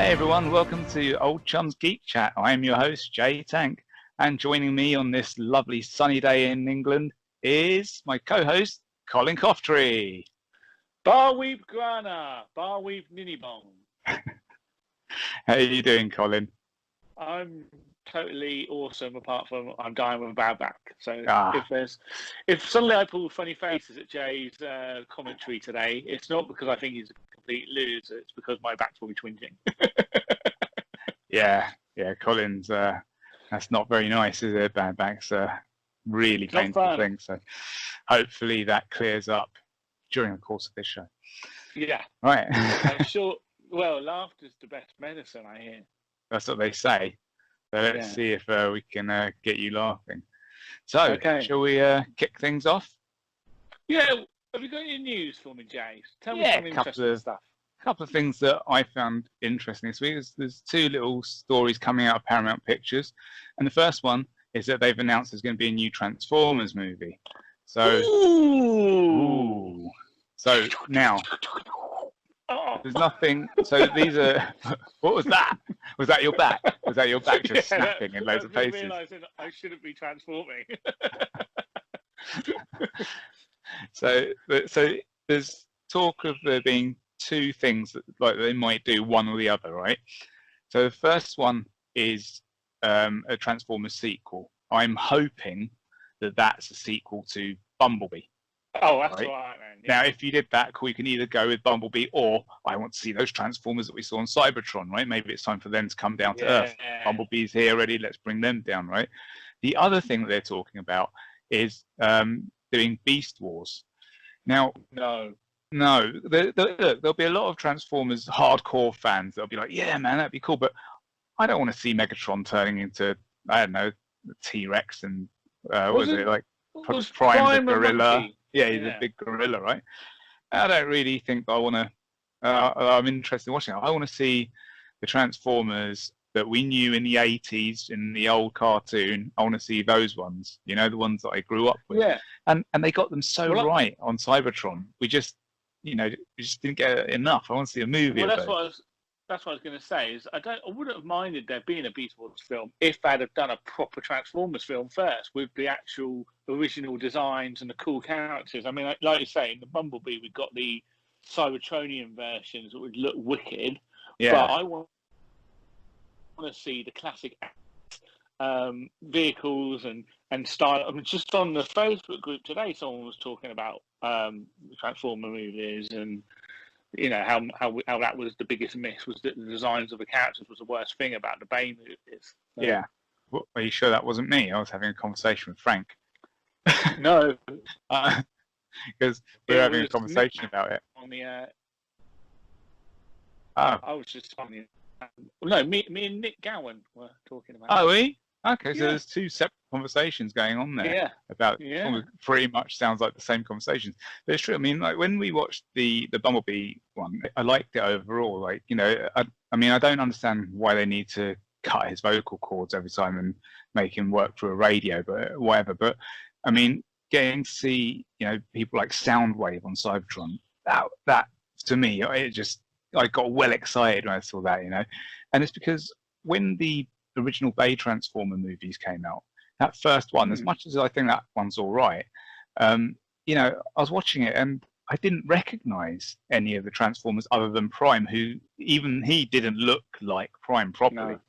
Hey everyone, welcome to Old Chums Geek Chat. I am your host, Jay Tank, and joining me on this lovely sunny day in England is my co-host, Colin Coftree. Barweep Grana, Barweep Ninibong. How are you doing, Colin? I'm totally awesome, apart from I'm dying with a bad back. So if suddenly I pull funny faces at Jay's commentary today, it's not because I think he's a complete loser. It's because my back's will be twinging. Yeah, Colin's. That's not very nice, is it? Bad back's a really painful thing. So hopefully that clears up during the course of this show. Yeah. Right. I'm sure. Well, laughter's the best medicine, I hear. That's what they say. So let's see if we can get you laughing. So, shall we kick things off? Yeah. Have you got any news for me, Jay? Tell me some interesting stuff. A couple of things that I found interesting this week. There's two little stories coming out of Paramount Pictures. And the first one is that they've announced there's going to be a new Transformers movie. So, So now, there's nothing. So these are. What was that? Was that your back? Was that your back just snapping in loads of places? Realising I shouldn't be transforming. So there's talk of there being two things that like they might do one or the other, right? So the first one is a Transformers sequel. I'm hoping that that's a sequel to Bumblebee. Oh, that's right, man. Yeah. Now, if you did that, cool, you can either go with Bumblebee or I want to see those Transformers that we saw on Cybertron, right? Maybe it's time for them to come down to Earth. Bumblebee's here already, let's bring them down, right? The other thing that they're talking about is doing Beast Wars. Now, no, there'll be a lot of Transformers hardcore fans that'll be like, yeah, man, that'd be cool, but I don't want to see Megatron turning into, I don't know, the T-Rex and what was it like Prime the gorilla? Yeah, he's a big gorilla, right? I don't really think I want to. I'm interested in watching it. I want to see the Transformers that we knew in the 80s in the old cartoon. I want to see those ones. You know, the ones that I grew up with. Yeah. And they got them so right on Cybertron. We just didn't get enough. I want to see a movie. Well, that's what I was going to say. Is I wouldn't have minded there being a Beast Wars film if they'd have done a proper Transformers film first with the actual original designs and the cool characters. I mean, like you say, in the Bumblebee, we've got the Cybertronian versions that would look wicked. Yeah. But I want to see the classic vehicles and style. I mean, just on the Facebook group today, someone was talking about Transformer movies and. You know how that was the biggest miss was that the designs of the characters was the worst thing about the Bane movies. So. Yeah, well, are you sure that wasn't me? I was having a conversation with Frank. No, because we were having a conversation about it. On the I was just on the no, me and Nick Gowan were talking about. Oh, we? Okay, so there's two separate conversations going on there about pretty much sounds like the same conversations. But it's true. I mean, like when we watched the Bumblebee one, I liked it overall. Like, you know, I mean, I don't understand why they need to cut his vocal cords every time and make him work through a radio, but whatever. But I mean, getting to see, you know, people like Soundwave on Cybertron, that to me, I got well excited when I saw that, you know, and it's because when the original Bay Transformer movies came out, that first one, as much as I think that one's all right, you know, I was watching it and I didn't recognize any of the Transformers other than Prime, who even he didn't look like Prime properly. No.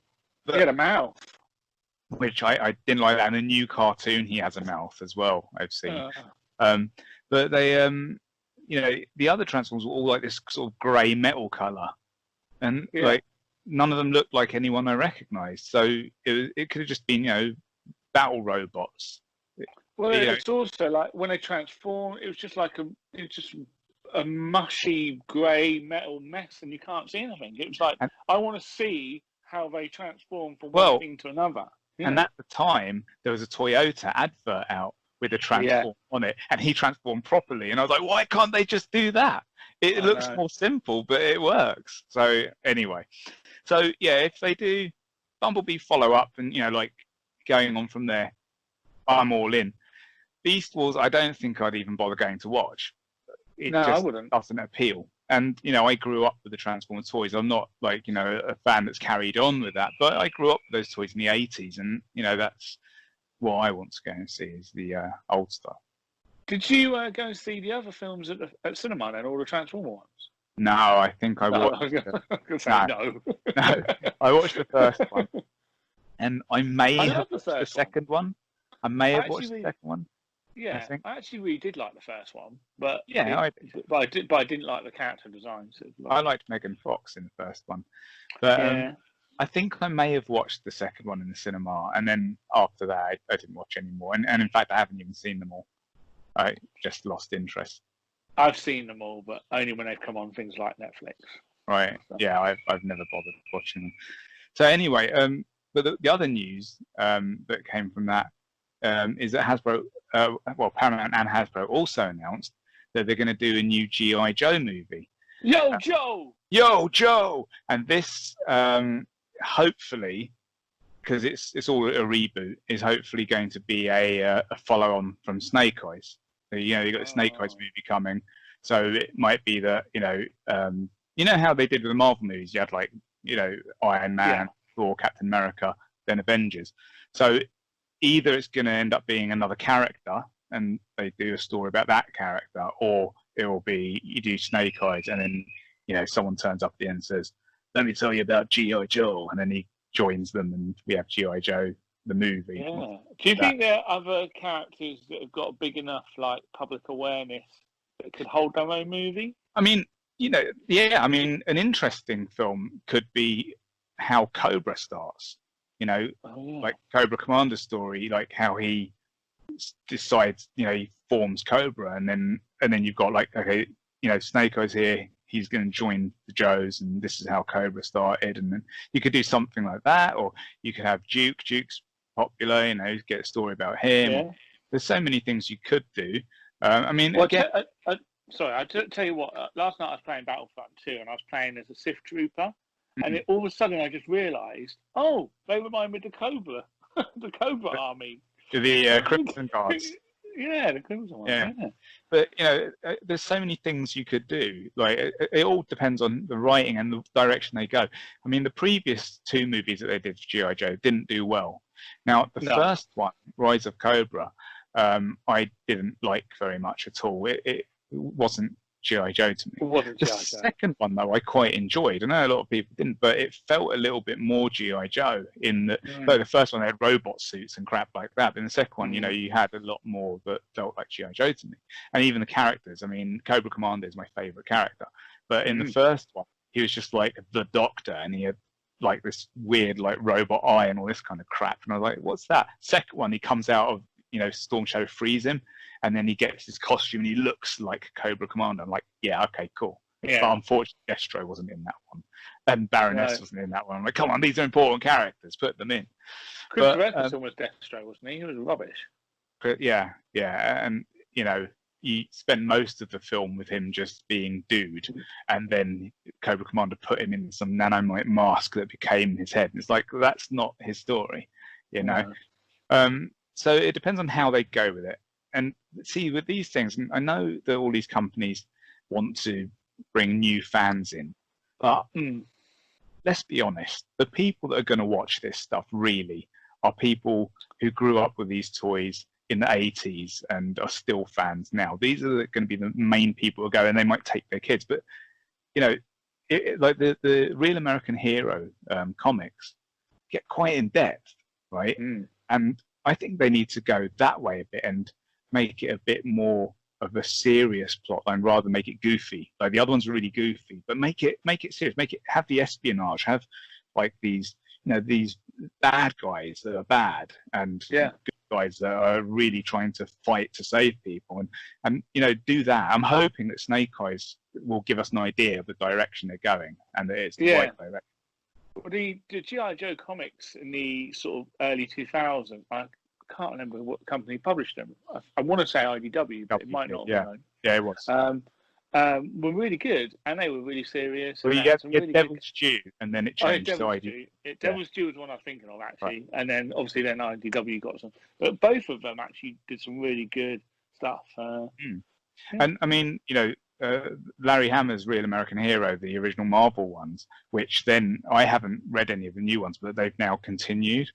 But, he had a mouth. Which I didn't like that. In the new cartoon, he has a mouth as well, I've seen. But they, you know, the other Transformers were all like this sort of grey metal colour. And like, none of them looked like anyone I recognised. So it could have just been, you know, battle robots. Well, it's also like when they transform, it was just like a mushy grey metal mess, and you can't see anything. It was like I want to see how they transform from one thing to another. Yeah. And at the time, there was a Toyota advert out with a transform on it, and he transformed properly. And I was like, why can't they just do that? It looks more simple, but it works. So anyway, if they do Bumblebee follow up and, you know, like going on from there, I'm all in. Beast Wars, I don't think I'd even bother going to watch. It I wouldn't. Doesn't appeal. And I grew up with the Transformers toys. I'm not like a fan that's carried on with that, but I grew up with those toys in the '80s, and that's what I want to go and see is the old stuff. Did you go and see the other films at cinema then, all the Transformer ones? No, I think I watched. No. I watched the first one, and I may have watched the second one. I may have watched the second one. Yeah, I actually really did like the first one, but I didn't like the character designs. I liked Megan Fox in the first one, but I think I may have watched the second one in the cinema, and then after that, I didn't watch anymore. And in fact, I haven't even seen them all. I just lost interest. I've seen them all, but only when they've come on things like Netflix. Right. Yeah, I've never bothered watching them. So anyway, but the other news that came from that is that Hasbro, Paramount and Hasbro also announced that they're going to do a new G.I. Joe movie. Yo, Joe! Yo, Joe! And this, hopefully, because it's all a reboot, is hopefully going to be a follow-on from Snake Eyes. So, you got the Snake Eyes movie coming, so it might be that how they did with the Marvel movies. You had Iron Man, Thor, Captain America, then Avengers. So either it's going to end up being another character, and they do a story about that character, or it will be you do Snake Eyes, and then someone turns up at the end and says, "Let me tell you about G.I. Joe," and then he joins them, and we have G.I. Joe the movie. Yeah. Do you think there are other characters that have got big enough public awareness that could hold their own movie? I mean, an interesting film could be how Cobra starts. Like Cobra Commander's story, like how he decides, he forms Cobra, and then you've got Snake Eyes here. He's going to join the Joes, and this is how Cobra started. And then you could do something like that, or you could have Duke. Duke's popular, get a story about him. Yeah. There's so many things you could do. Sorry, I tell you what. Last night I was playing Battlefront 2, and I was playing as a Sith Trooper, and all of a sudden I just realised, they remind me of the Cobra, the Cobra Army, the Crimson Guards. Yeah, the Crimson one. Yeah. But there's so many things you could do. Like it all depends on the writing and the direction they go. I mean, the previous two movies that they did for G.I. Joe didn't do well. Now, the first one, Rise of Cobra, I didn't like very much at all. It wasn't G.I. Joe to me. The second one, though, I quite enjoyed. I know a lot of people didn't, but it felt a little bit more G.I. Joe in that. Like the first one, they had robot suits and crap like that. But in the second one, you had a lot more that felt like G.I. Joe to me. And even the characters. I mean, Cobra Commander is my favourite character. But in the first one, he was just like the Doctor, and he had this weird robot eye and all this kind of crap. And I was like, what's that? Second one, he comes out of, Storm Shadow frees him, and then he gets his costume and he looks like Cobra Commander. I'm like, yeah, okay, cool. Yeah. But unfortunately, Destro wasn't in that one, and Baroness wasn't in that one. I'm like, come on, these are important characters, put them in. Chris Evans was Destro, wasn't he? He was rubbish. Yeah, and you spend most of the film with him just being dude, and then Cobra Commander put him in some nanomite mask that became his head. It's like, that's not his story, So it depends on how they go with it. And see, with these things, I know that all these companies want to bring new fans in, but let's be honest, the people that are going to watch this stuff really are people who grew up with these toys in the 80s and are still fans now. These are going to be the main people who go, and they might take their kids. But like the Real American Hero comics get quite in depth, right? And I think they need to go that way a bit and make it a bit more of a serious plotline rather than make it goofy. Like the other ones are really goofy, but make it serious. Have the espionage. Have these these bad guys that are bad and good guys that are really trying to fight to save people, and do that. I'm hoping that Snake Eyes will give us an idea of the direction they're going, and that it's the right direction. Well, the G.I. Joe comics in the sort of early 2000s, I can't remember what company published them. I want to say IDW, but it might not have been. Yeah, it was. Were really good, and they were really serious. Well, you get Devil's Due, and then it changed to IDW. Devil's Due was one I was thinking of, actually. Right. And then, obviously, then IDW got some. But both of them actually did some really good stuff. And, I mean, Larry Hammer's Real American Hero, the original Marvel ones, which then I haven't read any of the new ones, but they've now continued.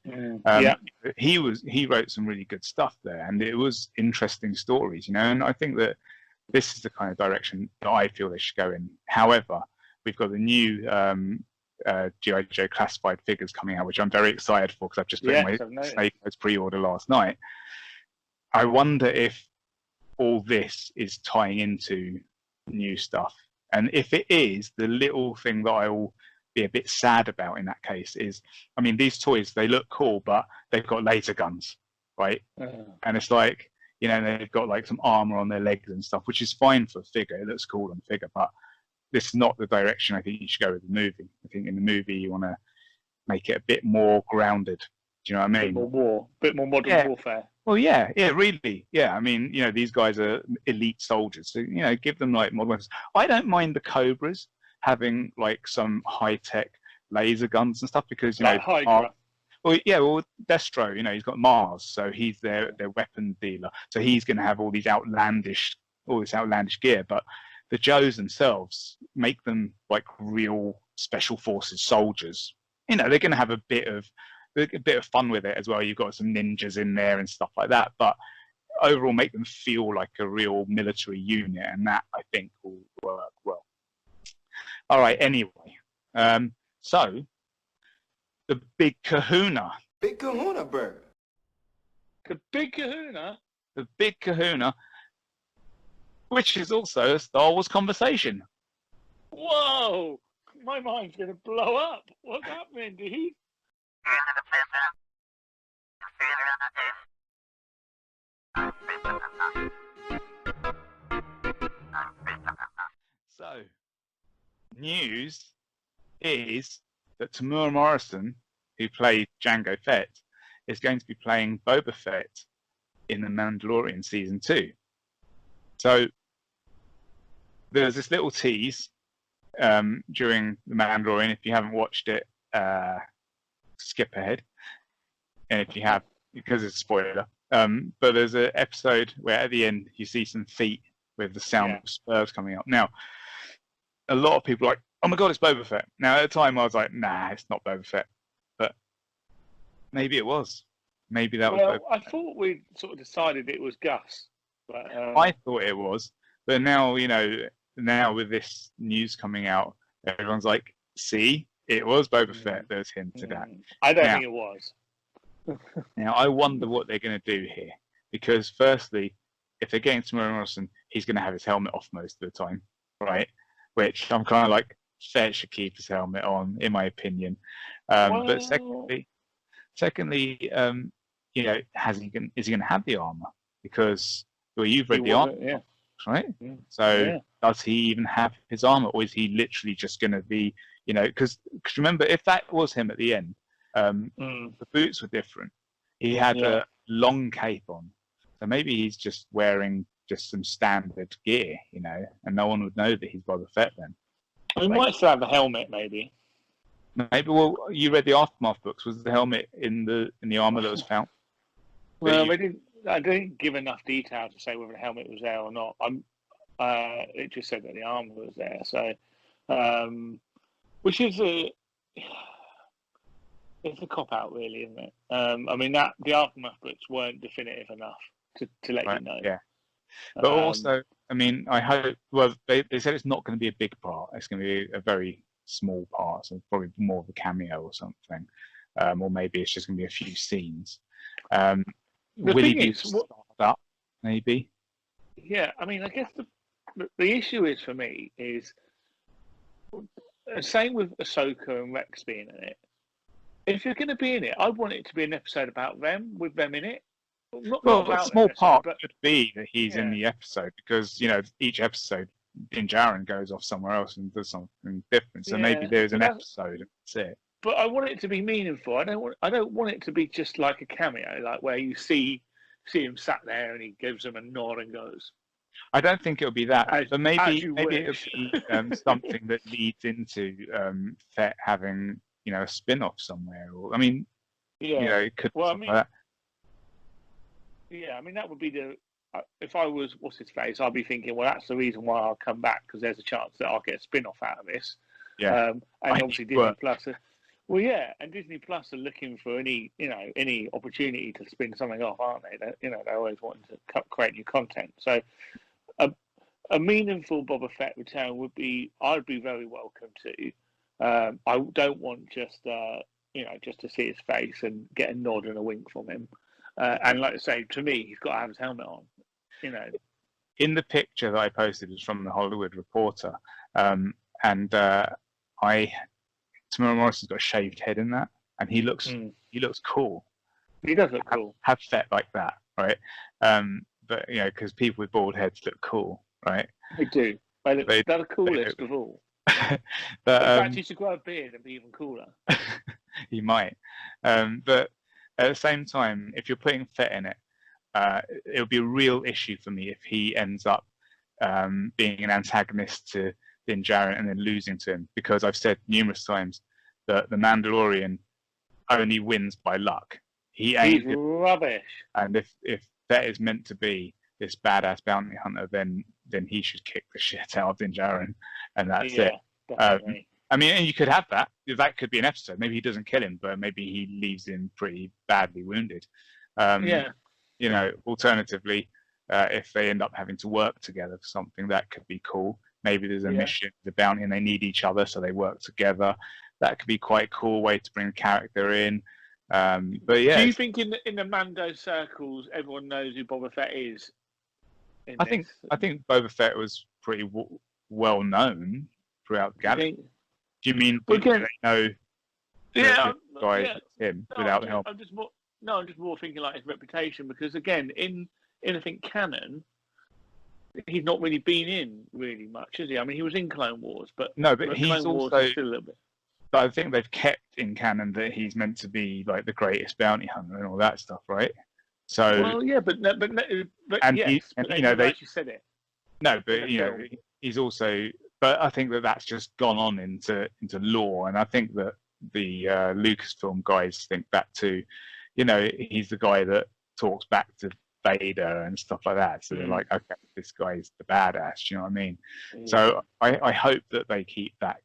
He wrote some really good stuff there, and it was interesting stories, and I think that this is the kind of direction that I feel they should go in. However, we've got the new G.I. Joe classified figures coming out, which I'm very excited for because I've just put in my Snake Eyes pre-order last night. I wonder if all this is tying into new stuff, and if it is, the little thing that I will be a bit sad about in that case is, I mean, these toys, they look cool, but they've got laser guns, right? And it's like, they've got like some armor on their legs and stuff, which is fine for a figure. It looks cool on a figure, but this is not the direction I think you should go with the movie. I think in the movie you want to make it a bit more grounded. Do you know what I mean? Bit more modern warfare. Well, yeah, really. Yeah, I mean, these guys are elite soldiers, so, give them like modern weapons. I don't mind the Cobras having like some high-tech laser guns and stuff because, like Hydra. Destro, he's got Mars, so he's their weapon dealer. So he's going to have all this outlandish gear. But the Joes themselves, make them like real special forces soldiers. They're going to have a bit of fun with it as well. You've got some ninjas in there and stuff like that. But overall, make them feel like a real military unit, and that I think will work well. All right. Anyway, so. The Big Kahuna. Big Kahuna burger. The Big Kahuna? The Big Kahuna, which is also a Star Wars conversation. Whoa! My mind's going to blow up. What's happening, dude? So, news is that TENUERA Morrison, who played Jango Fett, is going to be playing Boba Fett in The Mandalorian Season 2. So there's this little tease during The Mandalorian. If you haven't watched it, skip ahead. And if you have, because it's a spoiler. But there's an episode where at the end you see some feet with the sound of spurs coming up. Now, a lot of people are like, oh my god, it's Boba Fett. Now, at the time, I was like, nah, it's not Boba Fett. But maybe it was. Maybe that was Boba I thought we sort of decided it was Gus. But, I thought it was. But now, now with this news coming out, everyone's like, see, it was Boba Fett that was hinted at. I don't think it was. Now, I wonder what they're going to do here. Because firstly, if they're getting TENUERA Morrison, he's going to have his helmet off most of the time, right? Which I'm kind of like, Fett should keep his helmet on, in my opinion. But secondly, is he going to have the armor? Because you've read the armor, right? Yeah. So does he even have his armor, or is he literally just going to be, because remember, if that was him at the end, the boots were different. He had a long cape on, so maybe he's just wearing just some standard gear, and no one would know that he's Boba Fett then. We might still have a helmet, maybe. Maybe. Well, you read the Aftermath books. Was the helmet in the armor that was found? Well, I didn't give enough detail to say whether the helmet was there or not. It just said that the armor was there. So, which is it's a cop out, really, isn't it? I mean, the Aftermath books weren't definitive enough to let you know. Yeah. But also, I mean, I hope. Well, they said it's not going to be a big part. It's going to be a very small part, so probably more of a cameo or something, or maybe it's just going to be a few scenes. Will he be started up? Maybe. Yeah, I mean, I guess the issue is for me is same with Ahsoka and Rex being in it. If you're going to be in it, I want it to be an episode about them with them in it. Well, a small part could be that he's in the episode because, each episode in Jaren goes off somewhere else and does something different. So maybe there's an episode and that's it. But I want it to be meaningful. I don't want it to be just like a cameo, like where you see him sat there and he gives them a nod and goes. I don't think it'll be that. But maybe it'll be something that leads into Fett having, a spin-off somewhere. Or, I mean, it could be something like that. Yeah, I mean, that would be if I was what's his face, I'd be thinking, well, that's the reason why I'll come back, because there's a chance that I'll get a spin-off out of this. Yeah. And obviously Disney Plus. Well, yeah, and Disney Plus are looking for any opportunity to spin something off, aren't they? They're always wanting to create new content. So a meaningful Boba Fett return I'd be very welcome to. I don't want just to see his face and get a nod and a wink from him. And like I say, to me, he's got to have his helmet on. In the picture that I posted was from the Hollywood Reporter, and Temuera Morrison's got a shaved head in that, and he looks cool. He does look cool. Have Fett like that, right? But because people with bald heads look cool, right? They do. They're the coolest of all. But in fact, he should grow a beard and be even cooler. He might. But at the same time, if you're putting Fett in it, it'll be a real issue for me if he ends up being an antagonist to Din Djarin and then losing to him, because I've said numerous times that the Mandalorian only wins by luck. He's rubbish. And if Fett is meant to be this badass bounty hunter, then he should kick the shit out of Din Djarin, and that's it. Definitely. I mean, and you could have that. That could be an episode. Maybe he doesn't kill him, but maybe he leaves him pretty badly wounded. Alternatively, if they end up having to work together for something, that could be cool. Maybe there's a mission, the bounty, and they need each other, so they work together. That could be quite a cool way to bring the character in. But yeah, do you think in the Mando circles everyone knows who Boba Fett is? I think Boba Fett was pretty well known throughout the galaxy. Do you mean they know? Him without the help. I'm just more thinking like his reputation, because again, in I think canon, he's not really been in really much, is he? I mean, he was in Clone Wars, but he's also still a little bit. But I think they've kept in canon that he's meant to be like the greatest bounty hunter and all that stuff, right? So but they actually said it. No, but he's also. But I think that's just gone on into lore, and I think that the Lucasfilm guys think that too. He's the guy that talks back to Vader and stuff like that. So they're like, okay, this guy's the badass. You know what I mean? Yeah. So I hope that they keep that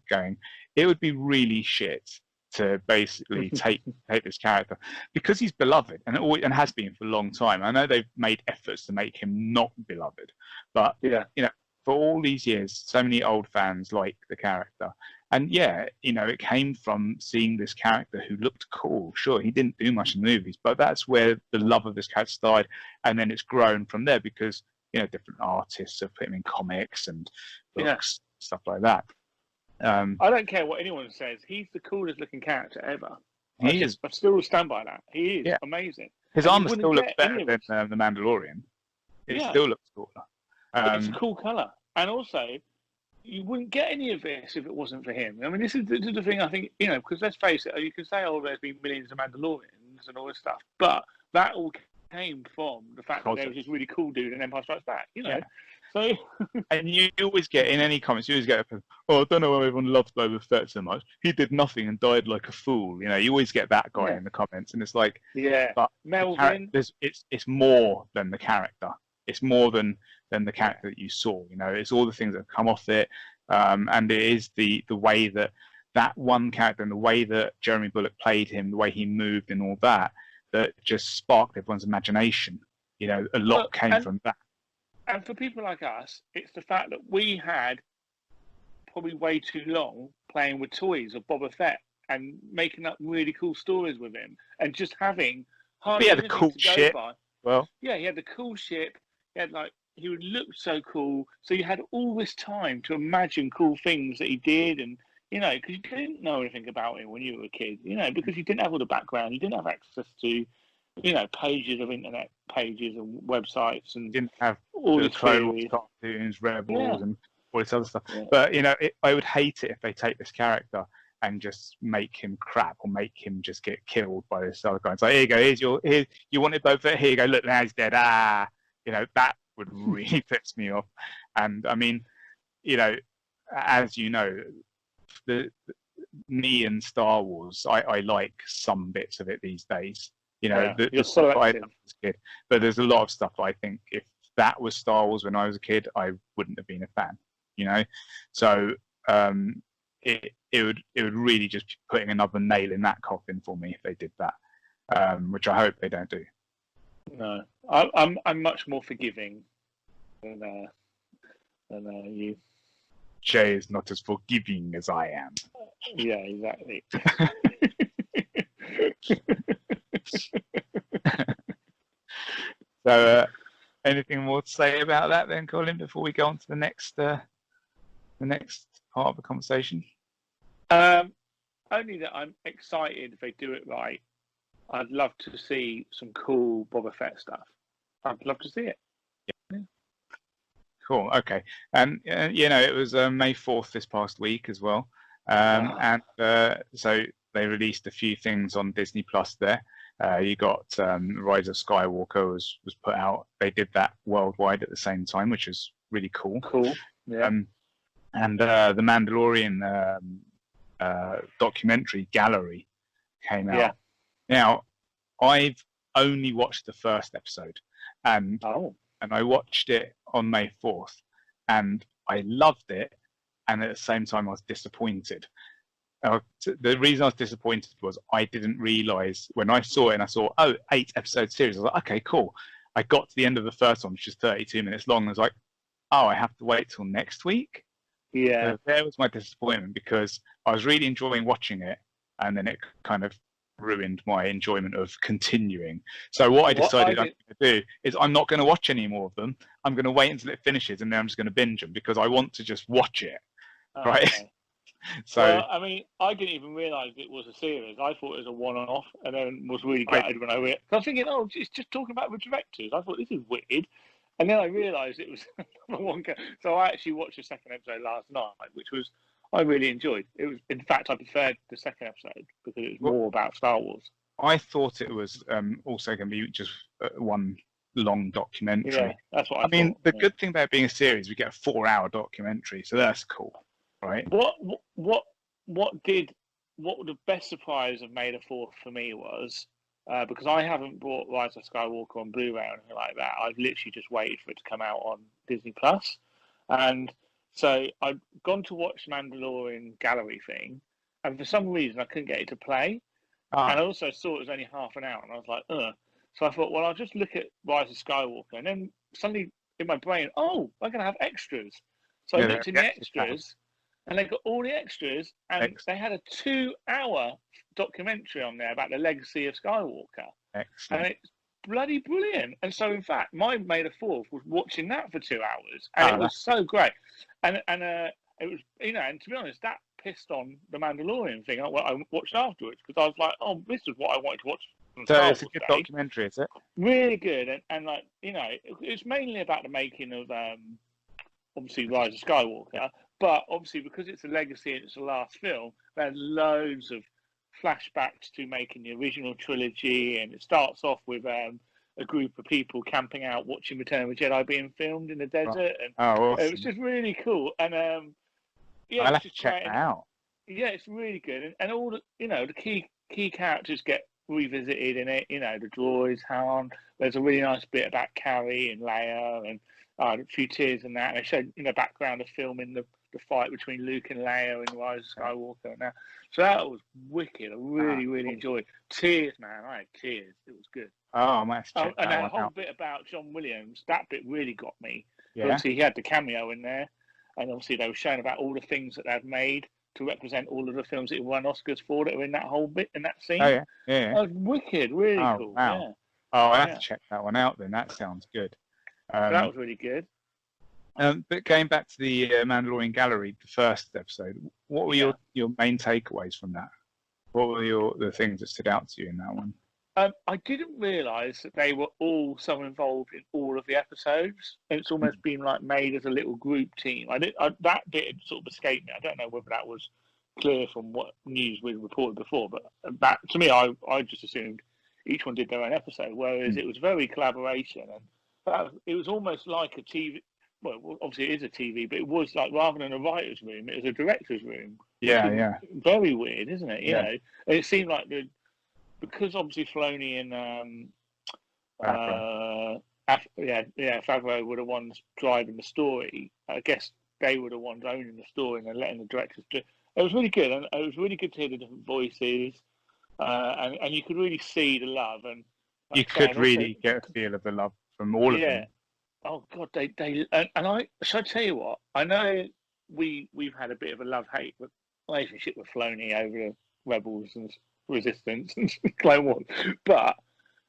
going. It would be really shit to basically take this character, because he's beloved and has been for a long time. I know they've made efforts to make him not beloved, but for all these years, so many old fans like the character. And it came from seeing this character who looked cool. Sure, he didn't do much in the movies, but that's where the love of this character started. And then it's grown from there, because, different artists have put him in comics and books, stuff like that. I don't care what anyone says. He's the coolest looking character ever. I still stand by that. He is amazing. His armor still looks better than the Mandalorian. It still looks cooler. It's a cool colour. And also, you wouldn't get any of this if it wasn't for him. I mean, this is the thing, I think, because let's face it, you can say, there's been millions of Mandalorians and all this stuff, but that all came from the fact that there was this really cool dude in Empire Strikes Back, So, and you always get, in any comments, you always get, I don't know why everyone loves Boba Fett so much. He did nothing and died like a fool. You always get that guy in the comments, and it's like, but Melvin. It's more than the character. It's more than the character that you saw. It's all the things that have come off it, and it is the way that one character and the way that Jeremy Bulloch played him, the way he moved and all that just sparked everyone's imagination. A lot came from that. And for people like us, it's the fact that we had probably way too long playing with toys of Boba Fett and making up really cool stories with him, and just having hardly anything to go by. Well, he had the cool ship. He would look so cool. So you had all this time to imagine cool things that he did, and because you didn't know anything about him when you were a kid. Because you didn't have all the background, you didn't have access to, pages of internet pages and websites, and didn't have all the cartoons, Rebels, and all this other stuff. Yeah. But I would hate it if they take this character and just make him crap, or make him just get killed by this other guy. It's like, here you go, you wanted Boba Fett, here you go, look, now he's dead. That would really piss me off. And I mean, as you know, me and Star Wars, I like some bits of it these days. You know, you're the stuff I selective. loved as a kid. But there's a lot of stuff I think if that was Star Wars when I was a kid, I wouldn't have been a fan. You know, so it would really just be putting another nail in that coffin for me if they did that, which I hope they don't do. No, I'm much more forgiving than you. Jay is not as forgiving as I am. Yeah, exactly. So, anything more to say about that then, Colin, before we go on to the next part of the conversation? Only that I'm excited if they do it right. I'd love to see some cool Boba Fett stuff. I'd love to see it. Yeah. Cool. Okay. And you know, it was May 4th this past week as well, and so they released a few things on Disney Plus there. You got Rise of Skywalker was put out. They did that worldwide at the same time, which is really cool. Cool. Yeah. And the Mandalorian documentary gallery came out. Yeah. Now, I've only watched the first episode, and I watched it on May 4th, and I loved it, and at the same time I was disappointed. The reason I was disappointed was I didn't realise when I saw it, and I saw 8-episode series. I was like, okay, cool. I got to the end of the first one, which is 32 minutes long. And I was like, I have to wait till next week. Yeah. So there was my disappointment because I was really enjoying watching it, and then it kind of ruined my enjoyment of continuing. So what I decided I'm going to do is I'm not going to watch any more of them. I'm going to wait until it finishes, and then I'm just going to binge them because I want to just watch it, right? Okay. So well, I mean, I didn't even realise it was a series. I thought it was a one-off, and then was really gutted when I read it. I was thinking, it's just talking about the directors. I thought this is weird, and then I realised it was one. So I actually watched the second episode last night, which was I really enjoyed. It was, in fact, I preferred the second episode because it was more about Star Wars. I thought it was also going to be just one long documentary. Yeah, that's what I mean, thought. the good thing about being a series, we get a 4-hour documentary, so that's cool, right? What the best surprise of May the 4th for me was because I haven't bought Rise of Skywalker on Blu-ray or anything like that. I've literally just waited for it to come out on Disney Plus, and so I'd gone to watch Mandalorian gallery thing, and for some reason I couldn't get it to play. And I also saw it was only half an hour, and I was like, ugh. So I thought, well, I'll just look at Rise of Skywalker, and then suddenly in my brain, I'm going to have extras. So I looked in the extras, and they got all the extras, and they had a 2-hour documentary on there about the legacy of Skywalker. Excellent. And it's bloody brilliant. And so, in fact, my May the 4th was watching that for 2 hours, and it was so great. And it was, and to be honest, that pissed on the Mandalorian thing I watched afterwards, because I was like, this is what I wanted to watch. So it's a good documentary, is it? Really good, and like it's mainly about the making of obviously Rise of Skywalker, but obviously because it's a legacy and it's the last film, there's loads of flashbacks to making the original trilogy, and it starts off with a group of people camping out watching Return of the Jedi being filmed in the desert, and awesome. it was just really cool. And I'll have to check that out. Yeah, it's really good, and all the the key characters get revisited in it. The droids, Han. There's a really nice bit about Carrie and Leia, and a few tears and that. And they showed background of filming the fight between Luke and Leia in Rise of Skywalker. And that, so that was wicked. I really enjoyed. Tears, man. I had tears. It was good. I might have to check that and that one whole out. bit about John Williams, that bit really got me. Yeah. Obviously, he had the cameo in there, and obviously they were showing about all the things that they'd made to represent all of the films that he won Oscars for that were in that whole bit in that scene. Oh yeah. That was wicked, really cool. Wow. Yeah. I'll have to check that one out then. That sounds good. That was really good. But going back to the Mandalorian gallery, the first episode, what were your main takeaways from that? What were the things that stood out to you in that one? I didn't realise that they were all so involved in all of the episodes. It's almost been like made as a little group team. That bit had sort of escaped me. I don't know whether that was clear from what news we reported before, but that to me, I just assumed each one did their own episode, whereas it was very collaboration, and it was almost like a TV. Well, obviously it is a TV, but it was like rather than a writer's room, it was a director's room. Yeah. Very weird, isn't it? You know, and it seemed like the because obviously Filoni and Favreau were the ones driving the story. I guess they were the ones owning the story and letting the directors do. It was really good, and it was really good to hear the different voices, and you could really see the love, and you could really get a feel of the love from all of them. Oh God, they and I shall I tell you what? I know we've had a bit of a love-hate relationship with Filoni over the Rebels and Resistance and Clone Wars, but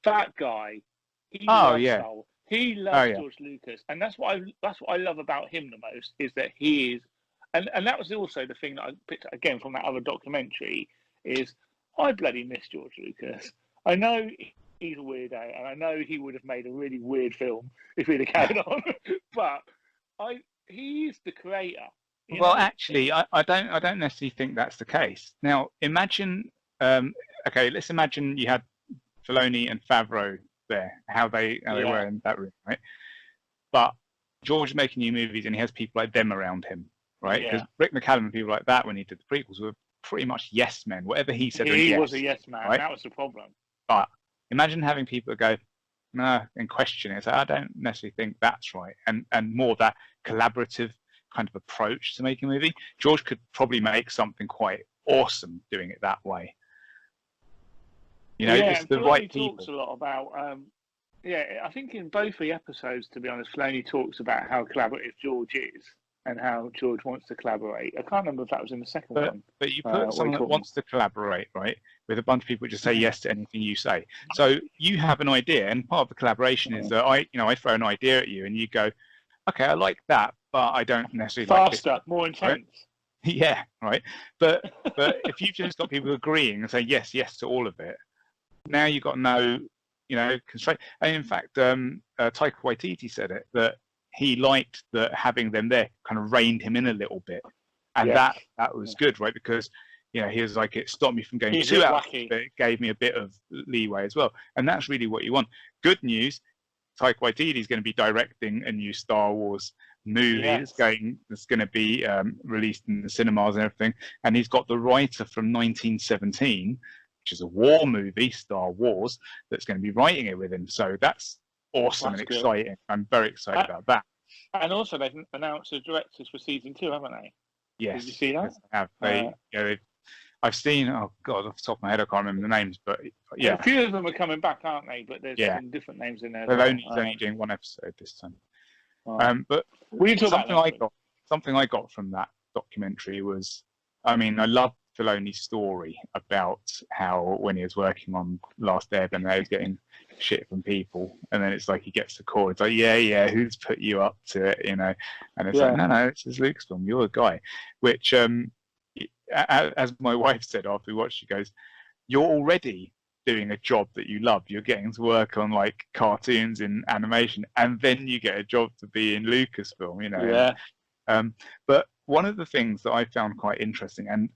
that guy, he loves Star Wars. He loves George Lucas, and that's what I love about him the most, is that he is, and that was also the thing that I picked up again from that other documentary, is I bloody miss George Lucas. I know he's a weirdo, and I know he would have made a really weird film if he'd have carried on, but he is the creator. Well, actually, I don't necessarily think that's the case. Now, imagine, let's imagine you had Filoni and Favreau there, how they were in that room, right? But George is making new movies, and he has people like them around him, right? Because Rick McCallum and people like that, when he did the prequels, were pretty much yes men. Whatever he said, he was a yes man. Right? That was the problem. But imagine having people that go, no, and question it. So I don't necessarily think that's right, and more that collaborative kind of approach to making a movie. George could probably make something quite awesome doing it that way. You know, it's the right people. Filoni talks a lot about, I think in both the episodes, to be honest, Filoni talks about how collaborative George is and how George wants to collaborate. I can't remember if that was in the second one. But you put someone that wants to collaborate, right, with a bunch of people who just say yes to anything you say. So you have an idea, and part of the collaboration is that I throw an idea at you, and you go, okay, I like that, but I don't necessarily like this. Faster, more intense. Right? Yeah, right. But if you've just got people agreeing and saying yes to all of it, now you've got no, constraint. And in fact, Taika Waititi said it, that he liked that having them there kind of reined him in a little bit, and that was good, right? Because he was like, it stopped me from going too out, but it gave me a bit of leeway as well, and that's really what you want. Good news. Taika Waititi is going to be directing a new Star Wars movie that's going to be released in the cinemas and everything, and he's got the writer from 1917, which is a war movie, Star Wars, that's going to be writing it with him. So that's awesome and exciting. I'm very excited about that. And also, they've announced the directors for season 2, haven't they? Yes. Did you see that? Yes, they have. I've seen, oh God, off the top of my head, I can't remember the names, but yeah. A few of them are coming back, aren't they? But there's some different names in there. They're only doing one episode this time. But something I got from that documentary was, I love Filoni's story about how when he was working on Last Airbender, he was getting shit from people, and then it's like he gets the call. It's like, yeah, who's put you up to it, And it's like, no, it's his Lucasfilm. You're a guy, which as my wife said after we watched, she goes, "You're already doing a job that you love. You're getting to work on like cartoons in animation, and then you get a job to be in Lucasfilm, Yeah. But one of the things that I found quite interesting, and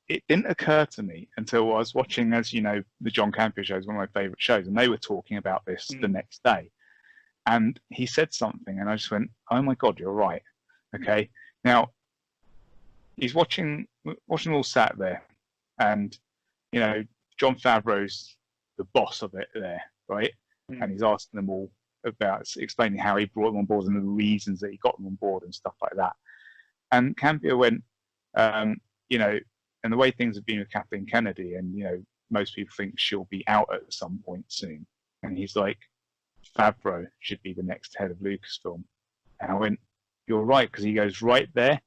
it didn't occur to me until I was watching, as you know, the John Campea show is one of my favourite shows, and they were talking about this the next day. And he said something, and I just went, "Oh my God, you're right." Okay, now he's watching all sat there, and Jon Favreau's the boss of it there, right? And he's asking them all about explaining how he brought them on board and the reasons that he got them on board and stuff like that. And Campea went, and the way things have been with Kathleen Kennedy, and most people think she'll be out at some point soon. And he's like, Favreau should be the next head of Lucasfilm. And I went, you're right, because he goes, right there,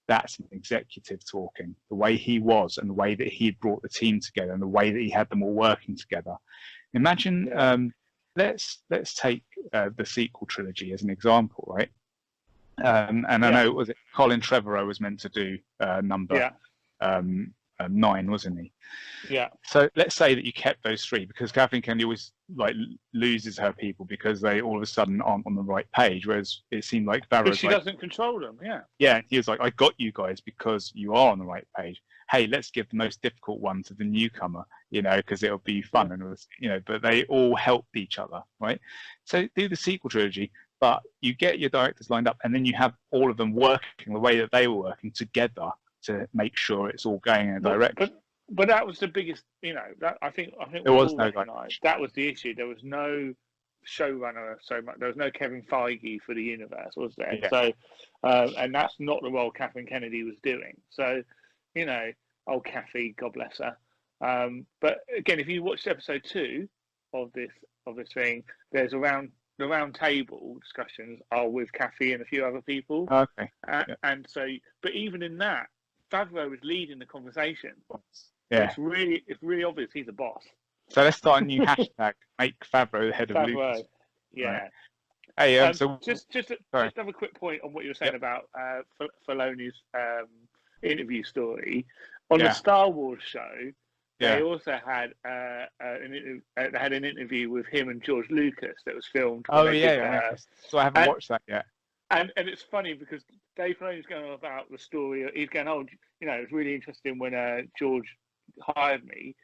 that's an executive talking. The way he was, and the way that he had brought the team together, and the way that he had them all working together. Imagine, let's take the sequel trilogy as an example, right? And I know, was it Colin Trevorrow was meant to do number 9, wasn't he? Yeah. So let's say that you kept those 3, because Kathleen Kennedy always loses her people because they all of a sudden aren't on the right page, whereas it seemed like Favreau, she doesn't control them. Yeah, he was like, I got you guys because you are on the right page. Hey, let's give the most difficult one to the newcomer, because it'll be fun, and but they all helped each other, right? So do the sequel trilogy, but you get your directors lined up, and then you have all of them working the way that they were working together to make sure it's all going in a direction. But that was the biggest, that I think There we was all no recognised that was the issue. There was no showrunner so much. There was no Kevin Feige for the universe, was there? Yeah. So, and that's not the role Kathleen Kennedy was doing. So, old Kathy, God bless her. But again, if you watched episode 2 of this thing, there's the round table discussions are with Kathy and a few other people. Okay. And so, but even in that, Favreau was leading the conversation. Yeah. It's really obvious he's a boss. So let's start a new hashtag. Make Favreau the head of Lucas. Yeah. Right. Hey, just have a quick point on what you were saying about Filoni's interview story on the Star Wars show. They also had an interview with him and George Lucas that was filmed. So I haven't watched that yet. And it's funny because Dave Filoni's going on about the story. He's going, it was really interesting when George hired me,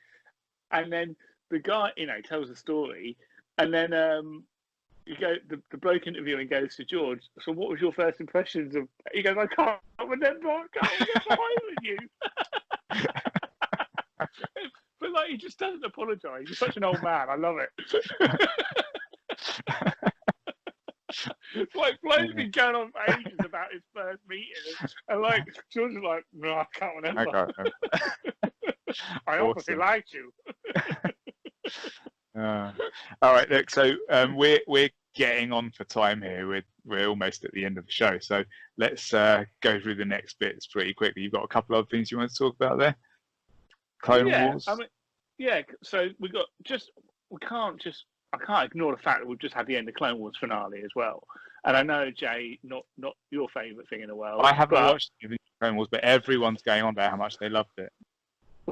and then the guy, tells the story, and then the bloke interviewing goes to George. So, what was your first impressions of? He goes, I can't remember hiring you. But he just doesn't apologise. He's such an old man. I love it. Flo's been going on for ages about his first meeting, and George is like, no, I can't remember. I obviously liked you. All right, look. So we're getting on for time here. We're almost at the end of the show. So let's go through the next bits pretty quickly. You've got a couple of things you want to talk about there. Clone Wars. So I can't ignore the fact that we've just had the end of Clone Wars finale as well. And I know, Jay, not your favourite thing in the world. I haven't watched the Clone Wars, but everyone's going on about how much they loved it.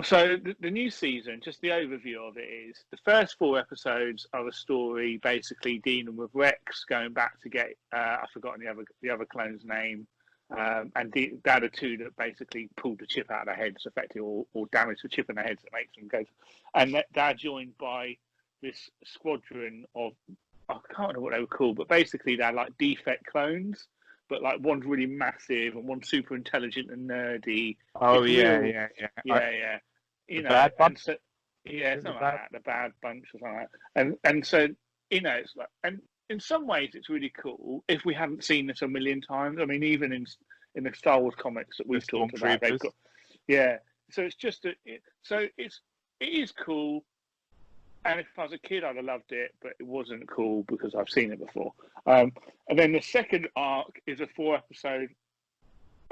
So the new season, just the overview of it is the first 4 episodes are a story basically dealing with Rex going back to get I've forgotten the other clone's name, and they're the 2 that basically pulled the chip out of their heads, effectively, or damaged the chip in their heads that makes them go. And they're joined by this squadron of, I can't remember what they were called, but basically they're like defect clones, but one's really massive and one's super intelligent and nerdy. Oh, yeah. Bad bunch. So, something like that. The Bad Bunch or something like that. And so, it's and in some ways it's really cool if we haven't seen this a million times. I mean, even in the Star Wars comics that we've talked about, they've got, So it's just it is cool. And if I was a kid, I'd have loved it, but it wasn't cool because I've seen it before. And then the second arc is a 4-episode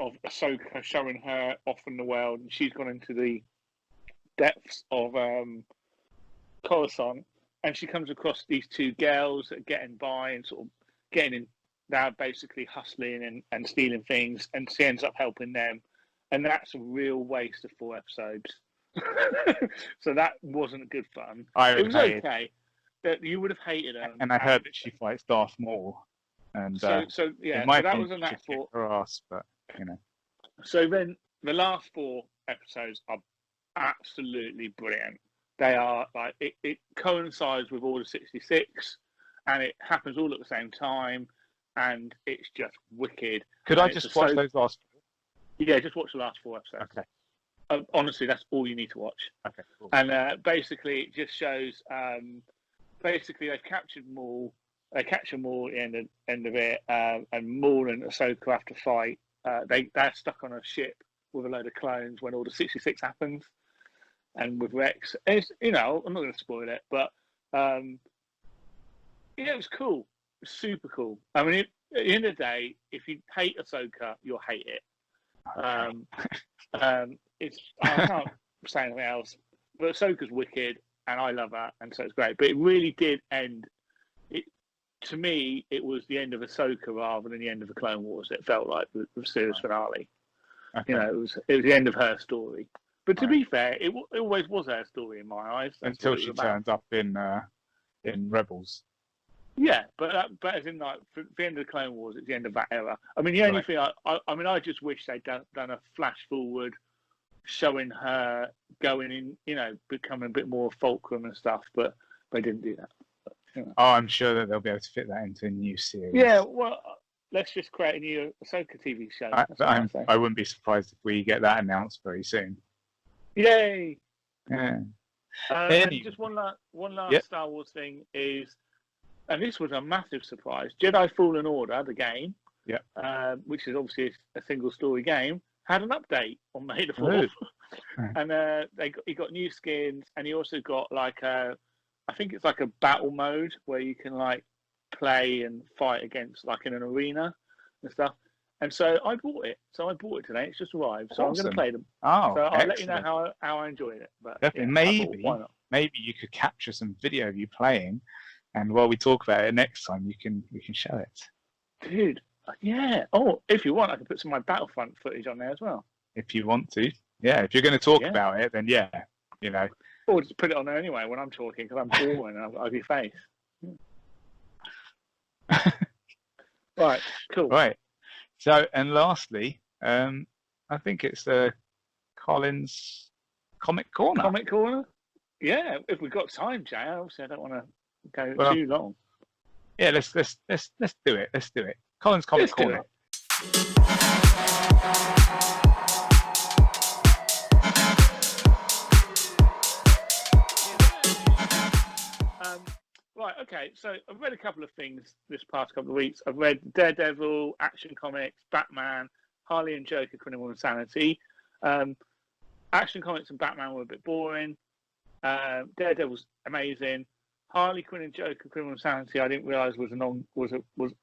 of Ahsoka showing her off in the world, and she's gone into the depths of Coruscant, and she comes across these 2 girls that are getting by and sort of getting in. They're basically hustling and stealing things, and she ends up helping them. And that's a real waste of 4 episodes. So that wasn't good fun. It was okay. That you would have hated her. And I heard that she fights Darth Maul. And so that was on that 4. Her ass, but So then the last 4 episodes are absolutely brilliant. They are it coincides with Order 66, and it happens all at the same time, and it's just wicked. Could I just watch those last 4? Yeah, just watch the last 4 episodes. Okay. Honestly, that's all you need to watch. Okay, cool. And basically, it just shows. Basically, they've captured Maul. They capture Maul at the end of it, and Maul and Ahsoka have to fight. They're stuck on a ship with a load of clones when Order 66 happens, and with Rex. And it's, I'm not going to spoil it, but it was cool. It was super cool. I mean, at the end of the day, if you hate Ahsoka, you'll hate it. I can't say anything else, but Ahsoka's wicked and I love her, and so it's great. But it really did end. To me, it was the end of Ahsoka rather than the end of the Clone Wars. It felt like the series finale. Okay. It was the end of her story. But to be fair, it always was her story in my eyes. Until she turns up in Rebels. Yeah, but as in for the end of the Clone Wars, it's the end of that era. I mean, the only thing I just wish they'd done a flash forward showing her going in, becoming a bit more fulcrum and stuff, but they didn't do that. But, Oh, I'm sure that they'll be able to fit that into a new series. Yeah, well, let's just create a new Ahsoka TV show. I wouldn't be surprised if we get that announced very soon. Yay! Yeah. And just one last Star Wars thing is, and this was a massive surprise, Jedi Fallen Order, the game, which is obviously a single story game, had an update on May the 4th. And he got new skins, and he also got like I think it's like a battle mode where you can like play and fight against like in an arena and stuff. And so I bought it. Today. It's just arrived. So I'm going to play them. Oh, so I'll excellent. let you know how I enjoyed it. But definitely, why not? Maybe you could capture some video of you playing, and while we talk about it next time, we can show it. Dude, yeah. Oh, if you want, I can put some of my Battlefront footage on there as well. If you want to, yeah. If you're going to talk about it, then you know. Or just put it on there anyway when I'm talking, because I'm boring and I've got ugly face. Right, cool. Right. So, and lastly, I think it's Colin's Comic Corner. Comic Corner? Yeah, if we've got time, Jay. Obviously, I don't want to go too long. Yeah, let's do it. Let's do it. Colin's Comic Corner. Right, okay, so I've read a couple of things this past couple of weeks. I've read Daredevil, Action Comics, Batman, Harley and Joker, Criminal Insanity. Action Comics and Batman were a bit boring. Daredevil's amazing. Harley Quinn and Joker, Criminal Insanity, I didn't realise I thought it was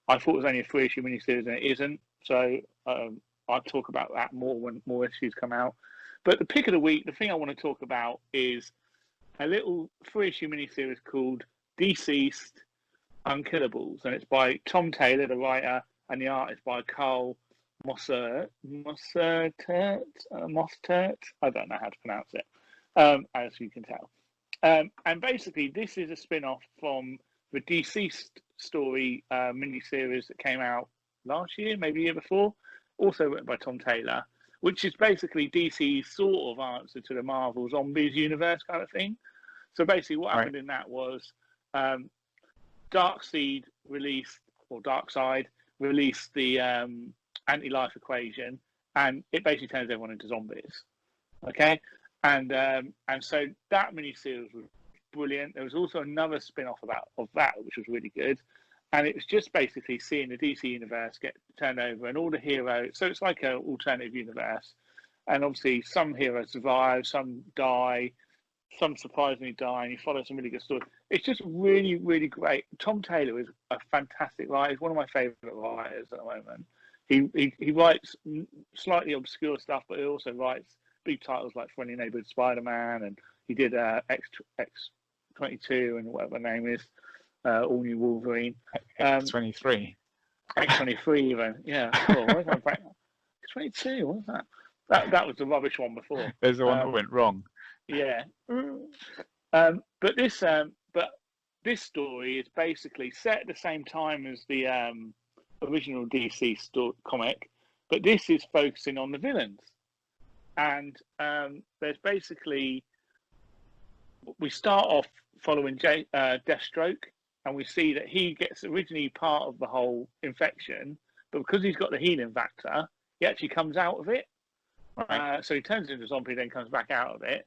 only a 3-issue miniseries, and it isn't. So I'll talk about that more when more issues come out. But the pick of the week, the thing I want to talk about is a little 3-issue miniseries called Deceased Unkillables, and it's by Tom Taylor, the writer, and the art is by Karl Mostert. I don't know how to pronounce it, as you can tell. And basically, this is a spin-off from the Deceased story miniseries that came out last year, maybe the year before, also written by Tom Taylor, which is basically DC's sort of answer to the Marvel Zombies universe kind of thing. So basically, what happened in that was Darkseid released the anti-life equation, and it basically turns everyone into zombies. Okay, and so that miniseries was brilliant. There was also another spin-off of that, which was really good, and it was just basically seeing the DC universe get turned over and all the heroes. So it's like an alternative universe, and obviously some heroes survive, some die. Some surprisingly die, and you follow some really good stories. It's just really, really great. Tom Taylor is a fantastic writer. He's one of my favourite writers at the moment. He writes slightly obscure stuff, but he also writes big titles like Friendly Neighborhood Spider-Man, and he did X-22 and whatever the name is, All New Wolverine. X-23. X-23 even, yeah. Oh, where's my brain? X-22, what was that? That was the rubbish one before. There's the one that went wrong. Yeah, but this story is basically set at the same time as the original DC comic, but this is focusing on the villains. And there's basically, we start off following Deathstroke, and we see that he gets originally part of the whole infection, but because he's got the healing factor, he actually comes out of it. Right. So he turns into a zombie, then comes back out of it.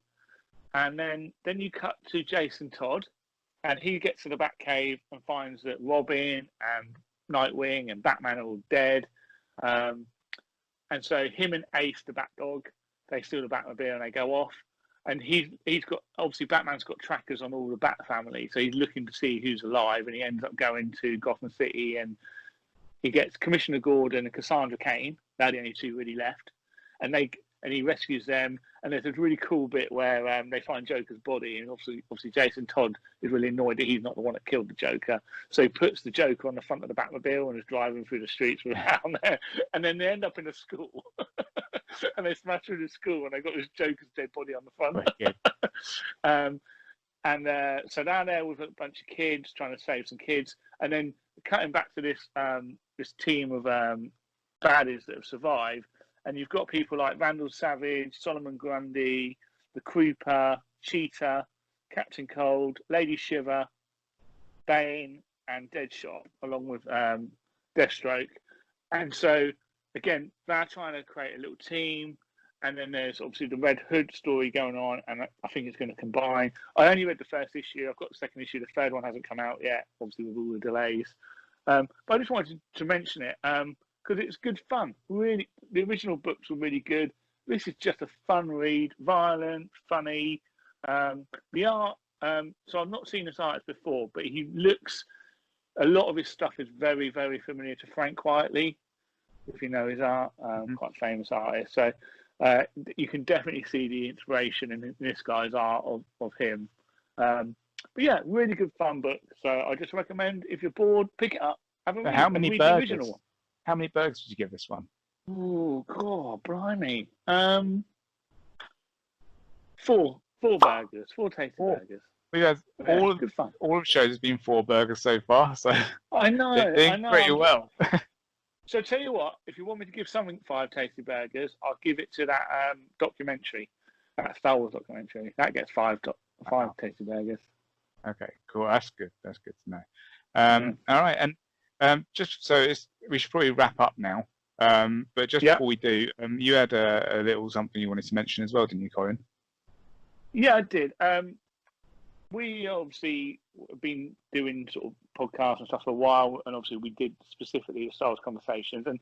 And then you cut to Jason Todd, and he gets to the Batcave and finds that Robin and Nightwing and Batman are all dead. And so him and Ace, the Batdog, they steal the Batmobile and they go off. And he's got, obviously Batman's got trackers on all the Bat family, so he's looking to see who's alive, and he ends up going to Gotham City, and he gets Commissioner Gordon and Cassandra Cain. They're the only two really left. And he rescues them, and there's a really cool bit where they find Joker's body, and obviously Jason Todd is really annoyed that he's not the one that killed the Joker, so he puts the Joker on the front of the Batmobile and is driving through the streets around there, and then they end up in a school, and they smash through the school, and they got this Joker's dead body on the front. So down there with a bunch of kids trying to save some kids, and then cutting back to this team of baddies that have survived. And you've got people like Randall Savage, Solomon Grundy, the Creeper, Cheetah, Captain Cold, Lady Shiver, Bane, and Deadshot, along with Deathstroke. And so, again, they're trying to create a little team, and then there's obviously the Red Hood story going on, and I think it's going to combine. I only read the first issue. I've got the second issue. The third one hasn't come out yet, obviously with all the delays. But I just wanted to mention it because it's good fun. Really, the original books were really good. This is just a fun read, violent, funny. The art. So I've not seen this artist before, but he looks. A lot of his stuff is very, very familiar to Frank Quietly, if you know his art. Quite famous artist. So you can definitely see the inspiration in this guy's art of him. But yeah, really good fun book. So I just recommend, if you're bored, pick it up. Have a read, how many read burgers? the original. How many burgers did you give this one? Oh God, blimey! 4 burgers, 4 tasty burgers. We have all of the shows has been 4 burgers so far, so I know, they're doing pretty well. So tell you what, if you want me to give something 5 tasty burgers, I'll give it to that documentary, that Star Wars documentary. That gets 5 tasty burgers. Okay, cool. That's good. That's good to know. All right, and just so we should probably wrap up now. But just before we do, you had a little something you wanted to mention as well, didn't you, Colin? Yeah, I did. We obviously have been doing sort of podcasts and stuff for a while, and obviously we did specifically the Star Wars conversations. And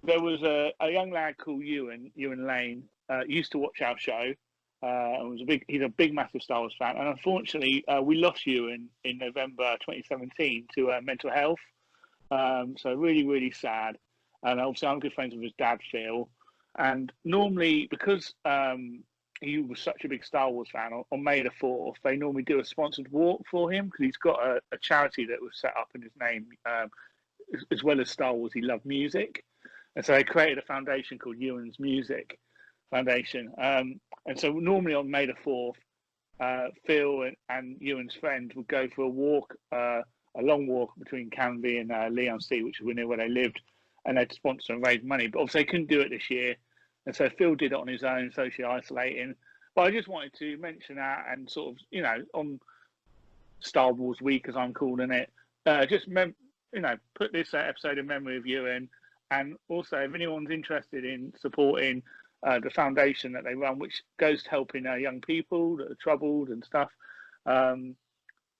there was a young lad called Ewan Lane, used to watch our show. He's a big, massive Star Wars fan. And unfortunately, we lost Ewan in November 2017 to mental health. So really, really sad. And obviously, I'm good friends with his dad, Phil. And normally, because he was such a big Star Wars fan, on May the 4th, they normally do a sponsored walk for him because he's got a charity that was set up in his name, as well as Star Wars. He loved music. And so they created a foundation called Ewan's Music Foundation. And so normally on May the 4th, Phil and Ewan's friend would go for a walk, a long walk between Canby and Leon C, which is near where they lived, and they'd sponsor and raise money. But obviously they couldn't do it this year. And so Phil did it on his own, socially isolating. But I just wanted to mention that and sort of, on Star Wars Week, as I'm calling it, put this episode in memory of Ewan. And also, if anyone's interested in supporting the foundation that they run, which goes to helping young people that are troubled and stuff,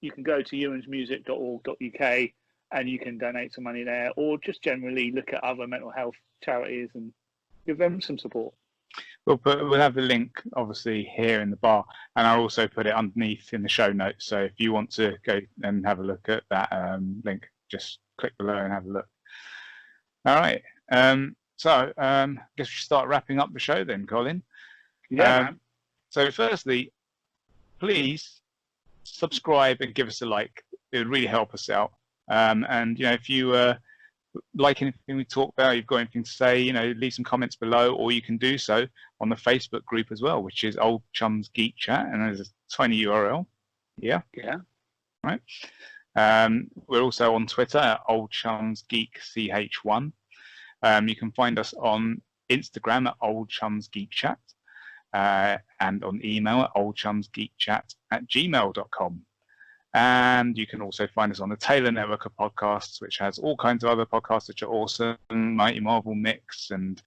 you can go to ewansmusic.org.uk and you can donate some money there, or just generally look at other mental health charities and give them some support. We'll have the link, obviously, here in the bar, and I'll also put it underneath in the show notes. So if you want to go and have a look at that link, just click below and have a look. All right. So I guess we should start wrapping up the show then, Colin. Yeah, man. So firstly, please subscribe and give us a like. It would really help us out. And, if you like anything we talk about, you've got anything to say, leave some comments below, or you can do so on the Facebook group as well, which is Old Chums Geek Chat, and there's a tiny URL. Yeah. Right. We're also on Twitter at Old Chums Geek CH1. You can find us on Instagram at Old Chums Geek Chat, and on email at oldchumsgeekchat@gmail.com. And you can also find us on the Taylor Network of podcasts, which has all kinds of other podcasts which are awesome. Mighty Marvel Mix and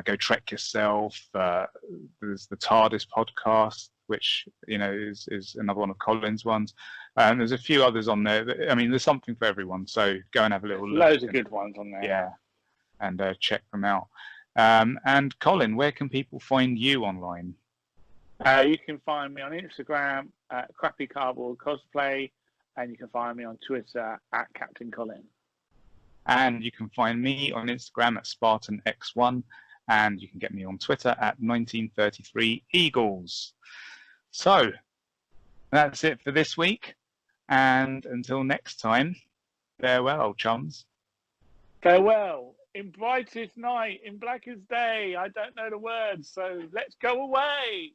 Go Trek Yourself. There's the TARDIS podcast, which is another one of Colin's ones. And there's a few others on there. There's something for everyone. So go and have a little look. Loads of good ones on there. Yeah, and check them out. And Colin, where can people find you online? You can find me on Instagram at Crappy Cardboard Cosplay, and you can find me on Twitter at Captain Colin. And you can find me on Instagram at SpartanX1, and you can get me on Twitter at 1933Eagles. So that's it for this week, and until next time, farewell, old chums. Farewell. In brightest night, in blackest day. I don't know the words, so let's go away.